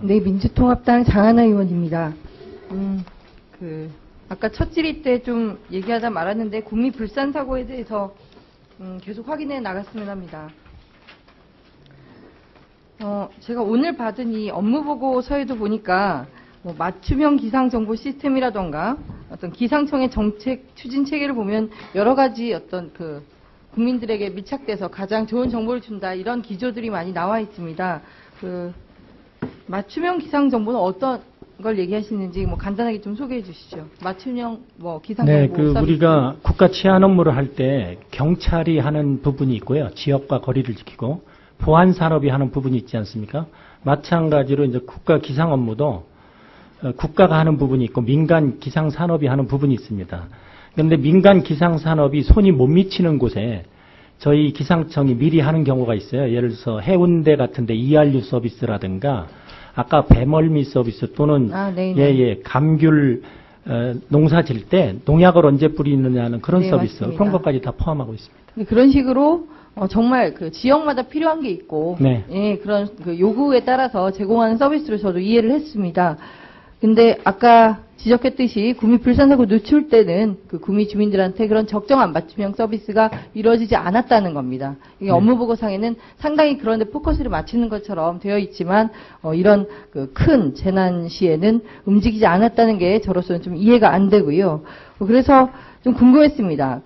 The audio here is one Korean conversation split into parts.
네, 민주통합당 장하나 의원입니다. 아까 첫 질의 때 좀 얘기하다 말았는데 구미 불산 사고에 대해서 계속 확인해 나갔으면 합니다. 제가 오늘 받은 이 업무 보고서에도 보니까 뭐 맞춤형 기상 정보 시스템이라던가 어떤 기상청의 정책 추진 체계를 보면 여러 가지 어떤 국민들에게 밀착돼서 가장 좋은 정보를 준다 이런 기조들이 많이 나와 있습니다. 맞춤형 기상 정보는 어떤 걸 얘기하시는지 뭐 간단하게 좀 소개해 주시죠. 맞춤형 기상 정보. 네, 우리가 국가 치안 업무를 할 때 경찰이 하는 부분이 있고요. 지역과 거리를 지키고 보안 산업이 하는 부분이 있지 않습니까? 마찬가지로 이제 국가 기상 업무도 국가가 하는 부분이 있고 민간 기상 산업이 하는 부분이 있습니다. 그런데 민간 기상 산업이 손이 못 미치는 곳에 저희 기상청이 미리 하는 경우가 있어요. 예를 들어서 해운대 같은데 ERU 서비스라든가 아까 배멀미 서비스 또는 감귤 농사 질 때 농약을 언제 뿌리느냐는 그런 서비스 맞습니다. 그런 것까지 다 포함하고 있습니다. 그런 식으로 정말 지역마다 필요한 게 있고 그런 요구에 따라서 제공하는 서비스로 저도 이해를 했습니다. 근데 아까 지적했듯이 구미 불산사고 누출 때는 구미 주민들한테 그런 적정한 맞춤형 서비스가 이루어지지 않았다는 겁니다. 이게 업무 보고상에는 상당히 그런 데 포커스를 맞추는 것처럼 되어 있지만 이런 큰 재난 시에는 움직이지 않았다는 게 저로서는 좀 이해가 안 되고요. 그래서 좀 궁금했습니다.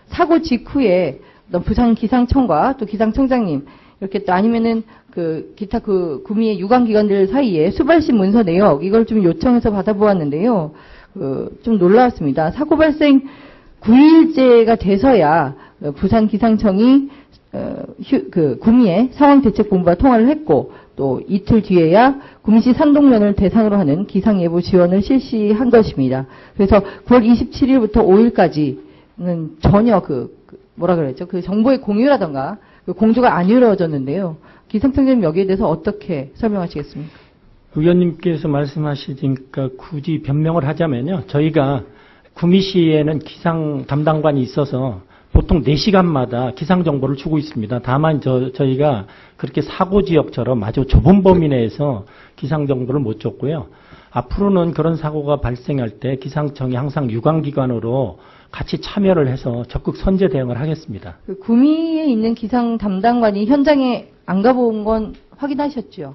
사고 직후에 부산 기상청과 또 기상청장님 이렇게 또 아니면은 기타 구미의 유관기관들 사이에 수발신 문서 내역 이걸 좀 요청해서 받아보았는데요. 좀 놀라웠습니다. 사고 발생 9일째가 돼서야 부산 기상청이 구미의 상황대책본부와 통화를 했고 또 이틀 뒤에야 구미시 산동면을 대상으로 하는 기상예보 지원을 실시한 것입니다. 그래서 9월 27일부터 5일까지는 전혀 정보의 공유라던가 공조가 안 이루어졌는데요. 기상청장님 여기에 대해서 어떻게 설명하시겠습니까? 의원님께서 말씀하시니까 굳이 변명을 하자면요. 저희가 구미시에는 기상 담당관이 있어서 보통 4시간마다 기상 정보를 주고 있습니다. 다만 저희가 그렇게 사고 지역처럼 아주 좁은 범위 내에서 기상 정보를 못 줬고요. 앞으로는 그런 사고가 발생할 때 기상청이 항상 유관기관으로 같이 참여를 해서 적극 선제 대응을 하겠습니다. 구미에 있는 기상 담당관이 현장에 안 가본 건 확인하셨죠?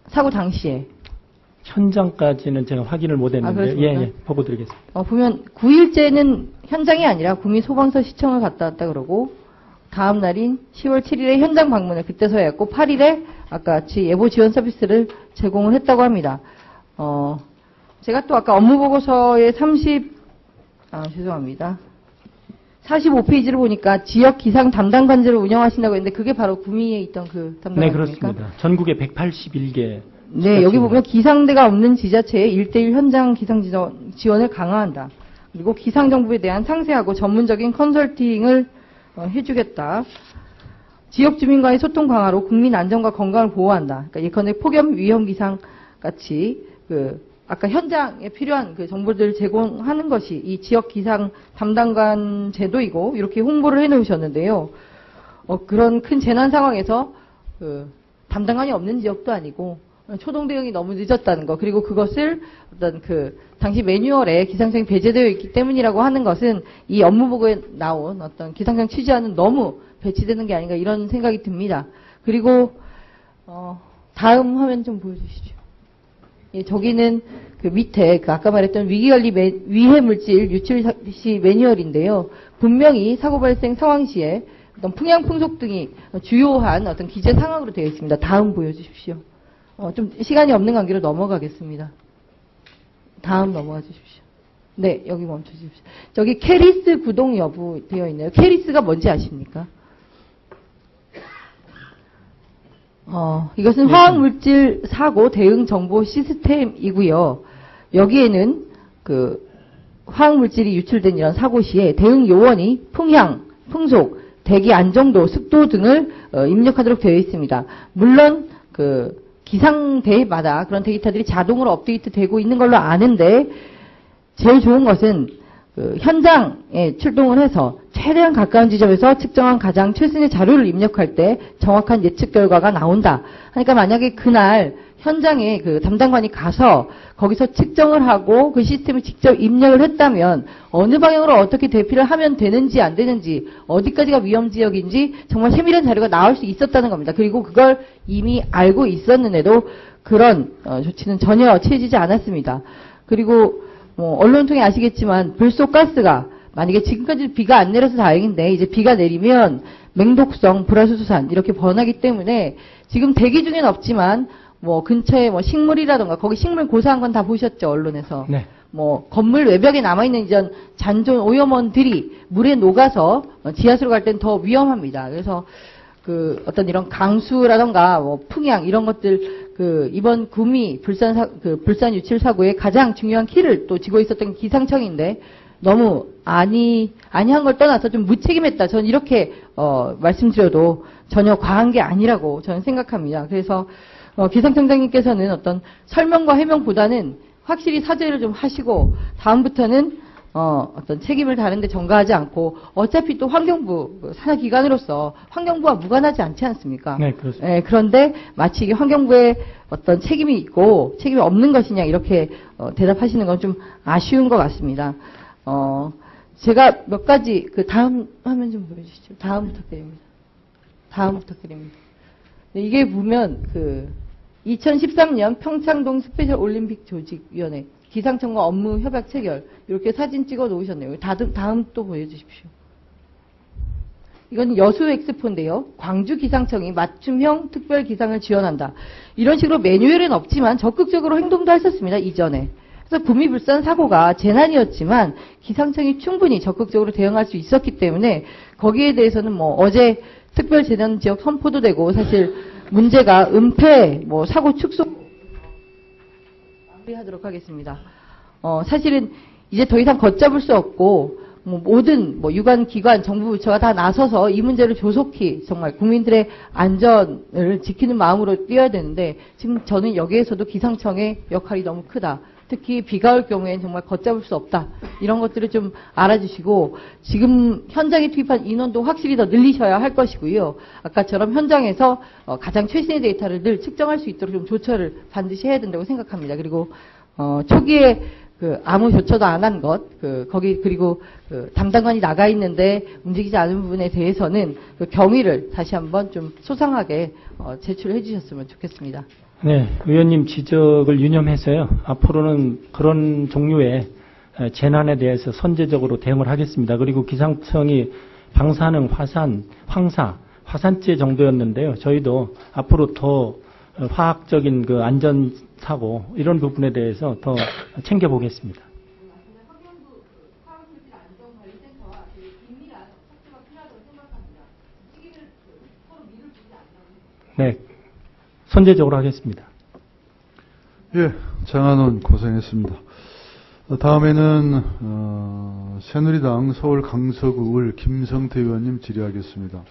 사고 당시에. 현장까지는 제가 확인을 못 했는데 보고 드리겠습니다. 보면 9일째는 현장이 아니라 구미 소방서 시청을 갔다 왔다 그러고 다음 날인 10월 7일에 현장 방문을 그때서야 했고 8일에 아까 같이 예보 지원 서비스를 제공을 했다고 합니다. 제가 또 아까 업무 보고서에 45페이지를 보니까 지역 기상 담당관제를 운영하신다고 했는데 그게 바로 구미에 있던 담당관입니까? 네, 그렇습니다. 전국에 181개. 네, 여기 보면 기상대가 없는 지자체의 1:1 현장 기상 지원을 강화한다. 그리고 기상정보에 대한 상세하고 전문적인 컨설팅을 해주겠다. 지역 주민과의 소통 강화로 국민 안전과 건강을 보호한다. 그러니까 예컨대 폭염 위험 기상 같이 아까 현장에 필요한 정보들을 제공하는 것이 이 지역 기상 담당관 제도이고 이렇게 홍보를 해놓으셨는데요. 그런 큰 재난 상황에서 담당관이 없는 지역도 아니고 초동 대응이 너무 늦었다는 거 그리고 그것을 어떤 당시 매뉴얼에 기상청이 배제되어 있기 때문이라고 하는 것은 이 업무 보고에 나온 어떤 기상청 취지와는 너무 배치되는 게 아닌가 이런 생각이 듭니다. 그리고 다음 화면 좀 보여주시죠. 예, 저기는 밑에 아까 말했던 위기관리 위해물질 유출 시 매뉴얼인데요. 분명히 사고 발생 상황 시에 어떤 풍향 풍속 등이 주요한 어떤 기재 상황으로 되어 있습니다. 다음 보여주십시오. 좀 시간이 없는 관계로 넘어가겠습니다. 다음 넘어가 주십시오. 네, 여기 멈춰 주십시오. 저기 캐리스 구동 여부 되어 있네요. 캐리스가 뭔지 아십니까? 이것은 화학물질 사고 대응 정보 시스템이고요. 여기에는 화학물질이 유출된 이런 사고 시에 대응 요원이 풍향, 풍속, 대기 안정도, 습도 등을 입력하도록 되어 있습니다. 물론 기상대마다 그런 데이터들이 자동으로 업데이트 되고 있는 걸로 아는데 제일 좋은 것은 그 현장에 출동을 해서 최대한 가까운 지점에서 측정한 가장 최신의 자료를 입력할 때 정확한 예측 결과가 나온다. 그러니까 만약에 그날 현장에 그 담당관이 가서 거기서 측정을 하고 그 시스템을 직접 입력을 했다면 어느 방향으로 어떻게 대피를 하면 되는지 안 되는지 어디까지가 위험 지역인지 정말 세밀한 자료가 나올 수 있었다는 겁니다. 그리고 그걸 이미 알고 있었는데도 그런 조치는 전혀 취해지지 않았습니다. 그리고 언론 통해 아시겠지만 불속가스가 만약에 지금까지 비가 안 내려서 다행인데 이제 비가 내리면 맹독성, 불화수소산 이렇게 번하기 때문에 지금 대기 중에는 없지만 근처에 식물이라던가 거기 식물 고사한 건 다 보셨죠, 언론에서. 네. 건물 외벽에 남아있는 이전 잔존 오염원들이 물에 녹아서 지하수로 갈 땐 더 위험합니다. 그래서 어떤 이런 강수라던가 풍향 이런 것들 이번 구미 불산 유출 사고의 가장 중요한 키를 또 쥐고 있었던 기상청인데 너무 아니한 걸 떠나서 좀 무책임했다. 저는 이렇게 말씀드려도 전혀 과한 게 아니라고 저는 생각합니다. 그래서 기상청장님께서는 어떤 설명과 해명보다는 확실히 사죄를 좀 하시고 다음부터는 어떤 책임을 다른데 전가하지 않고 어차피 또 환경부 산하기관으로서 환경부와 무관하지 않지 않습니까? 네, 그렇습니다. 네, 그런데 마치 이게 환경부에 어떤 책임이 있고 책임이 없는 것이냐 이렇게 대답하시는 건 좀 아쉬운 것 같습니다. 제가 몇 가지 다음 화면 좀 보여주시죠. 다음 부탁드립니다. 다음 부탁드립니다. 네, 이게 보면 2013년 평창동 스페셜 올림픽 조직위원회 기상청과 업무 협약 체결 이렇게 사진 찍어 놓으셨네요. 다음 또 보여주십시오. 이건 여수 엑스포인데요. 광주 기상청이 맞춤형 특별 기상을 지원한다. 이런 식으로 매뉴얼은 없지만 적극적으로 행동도 했었습니다. 이전에. 그래서 구미불산 사고가 재난이었지만 기상청이 충분히 적극적으로 대응할 수 있었기 때문에 거기에 대해서는 어제 특별 재난 지역 선포도 되고 사실 문제가 은폐 사고 축소 마무리하도록 하겠습니다. 사실은 이제 더 이상 걷잡을 수 없고 모든 유관 기관 정부 부처가 다 나서서 이 문제를 조속히 정말 국민들의 안전을 지키는 마음으로 뛰어야 되는데 지금 저는 여기에서도 기상청의 역할이 너무 크다. 특히 비가 올 경우에는 정말 걷잡을 수 없다. 이런 것들을 좀 알아주시고 지금 현장에 투입한 인원도 확실히 더 늘리셔야 할 것이고요. 아까처럼 현장에서 가장 최신의 데이터를 늘 측정할 수 있도록 좀 조처를 반드시 해야 된다고 생각합니다. 그리고 초기에 아무 조처도 안 한 것, 그리고 담당관이 나가 있는데 움직이지 않은 부분에 대해서는 경위를 다시 한번 좀 소상하게 제출해 주셨으면 좋겠습니다. 네, 의원님 지적을 유념해서요. 앞으로는 그런 종류의 재난에 대해서 선제적으로 대응을 하겠습니다. 그리고 기상청이 방사능, 화산, 황사, 화산재 정도였는데요. 저희도 앞으로 더 화학적인 안전사고 이런 부분에 대해서 더 챙겨보겠습니다. 네, 선제적으로 하겠습니다. 예, 장한원 고생했습니다. 다음에는 새누리당 서울 강서구 을 김성태 의원님 질의하겠습니다.